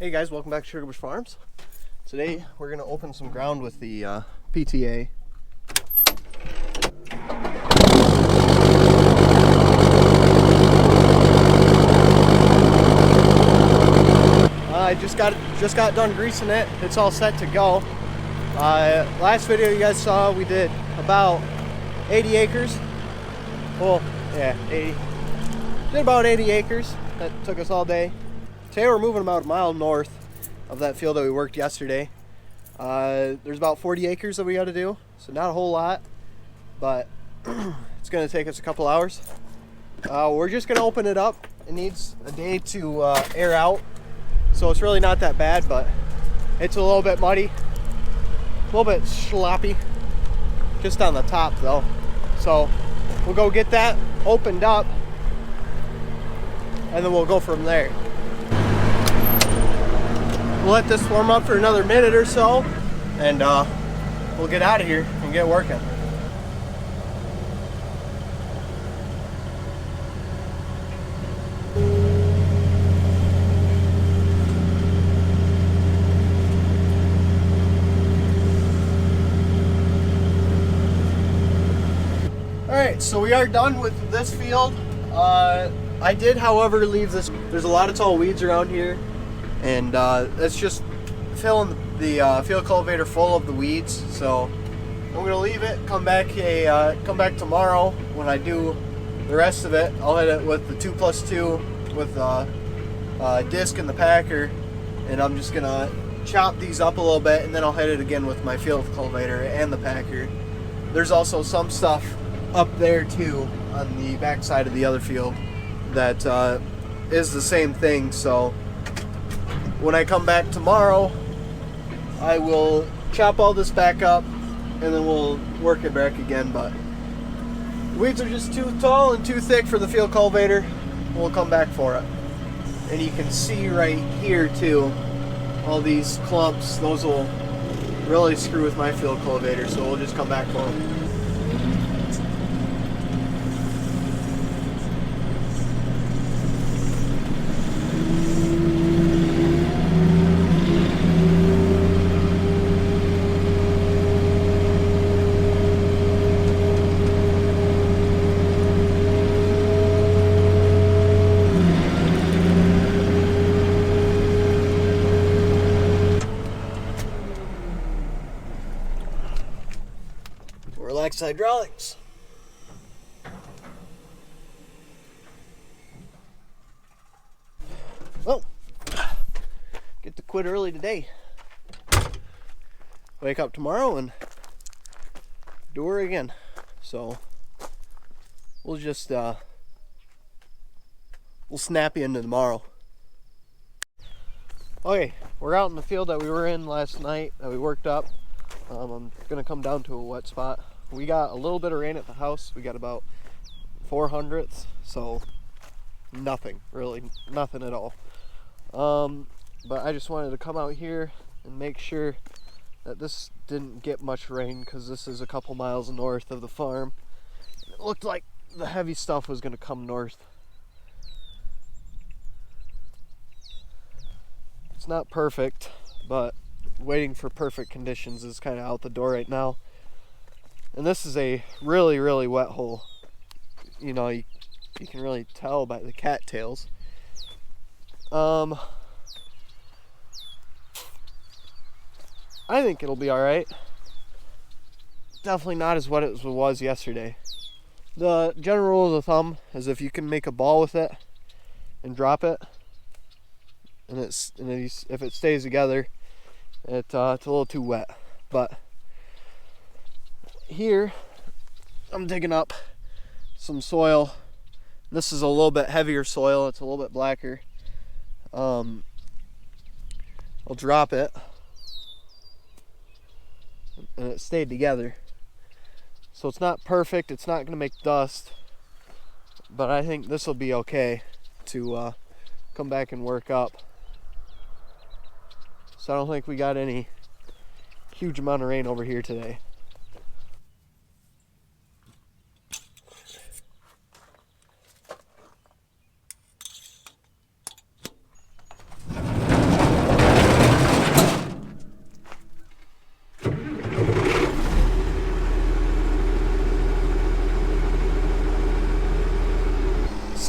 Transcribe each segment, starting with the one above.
Hey guys, welcome back to Sugarbush Farms. Today we're going to open some ground with the PTA. I just got done greasing it. It's all set to go. Last video you guys saw, we did about 80 acres. Well, yeah, 80. Did about 80 acres. That took us all day. Today we're moving about a mile north of that field that we worked yesterday. There's about 40 acres that we got to do, so not a whole lot, but it's going to take us a couple hours. We're just going to open it up. It needs a day to air out, so it's really not that bad, but it's a little bit muddy, a little bit sloppy, just on the top though. So we'll go get that opened up, and then we'll go from there. We'll let this warm up for another minute or so, and we'll get out of here and get working. Alright, so we are done with this field. I did, however, leave this. There's a lot of tall weeds around here, and that's just filling the field cultivator full of the weeds. So I'm gonna leave it. Come back tomorrow when I do the rest of it. I'll hit it with the 2+2 with disc and the packer, and I'm just gonna chop these up a little bit, and then I'll hit it again with my field cultivator and the packer. There's also some stuff up there too on the back side of the other field that is the same thing. So when I come back tomorrow, I will chop all this back up, and then we'll work it back again. But weeds are just too tall and too thick for the field cultivator. We'll come back for it. And you can see right here too, all these clumps. Those will really screw with my field cultivator, so we'll just come back for them. Relax hydraulics. Well, get to quit early today. Wake up tomorrow and do her again. So we'll just we'll snap you into tomorrow. Okay, we're out in the field that we were in last night that we worked up. I'm gonna come down to a wet spot. We got a little bit of rain at the house. We got about 0.04, so nothing, really, nothing at all. But I just wanted to come out here and make sure that this didn't get much rain, because this is a couple miles north of the farm. It looked like the heavy stuff was gonna come north. It's not perfect, but waiting for perfect conditions is kind of out the door right now. And this is a really, really wet hole. You know, you can really tell by the cattails. I think it'll be alright. Definitely not as wet as it was yesterday. The general rule of thumb is if you can make a ball with it and drop it, and if it stays together, it's a little too wet. But here I'm digging up some soil. This is a little bit heavier soil. It's a little bit blacker. I'll drop it, and it stayed together. So it's not perfect. It's not going to make dust, but I think this will be okay to come back and work up. So I don't think we got any huge amount of rain over here today.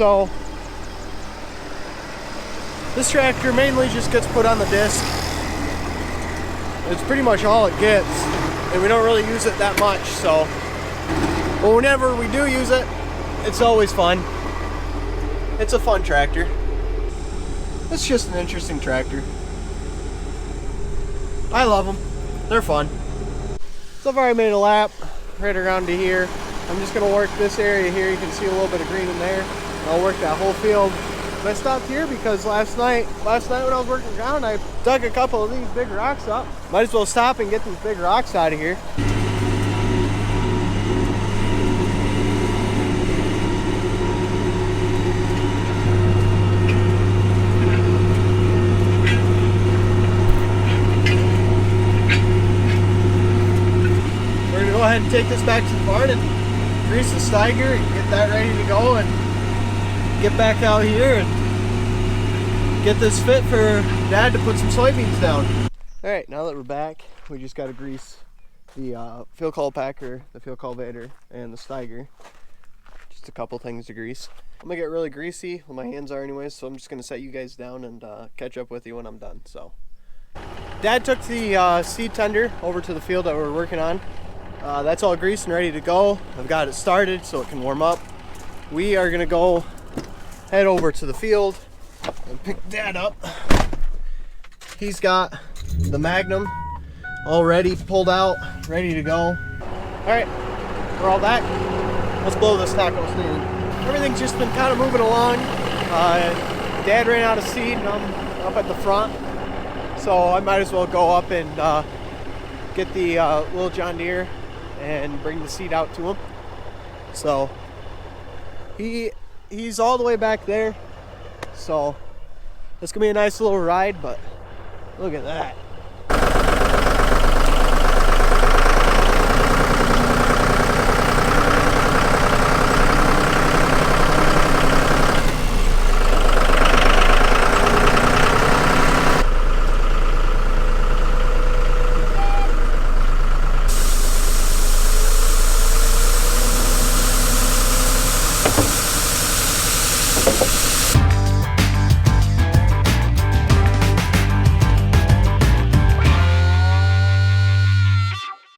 So this tractor mainly just gets put on the disc. It's pretty much all it gets, and we don't really use it that much, so but whenever we do use it, it's always fun. It's a fun tractor. It's just an interesting tractor. I love them. They're fun. So I've already made a lap right around to here. I'm just gonna work this area here. You can see a little bit of green in there. I'll work that whole field. But I stopped here because last night when I was working ground, I dug a couple of these big rocks up. Might as well stop and get these big rocks out of here. We're gonna go ahead and take this back to the barn and grease the Steiger and get that ready to go, and get back out here and get this fit for Dad to put some soybeans down. Alright, now that we're back, we just got to grease the fuel cultivator, the fuel cultivator, and the Steiger. Just a couple things to grease. I'm gonna get really greasy, well my hands are anyways, so I'm just gonna set you guys down and catch up with you when I'm done. So Dad took the seed tender over to the field that we're working on. That's all greased and ready to go. I've got it started so it can warm up. We are gonna go head over to the field and pick Dad up. He's got the Magnum already pulled out, ready to go. All right, we're all back. Let's blow this taco stand. Everything's just been kind of moving along. Dad ran out of seed and I'm up at the front, so I might as well go up and get the little John Deere and bring the seed out to him. So he's all the way back there, so it's gonna be a nice little ride, but look at that.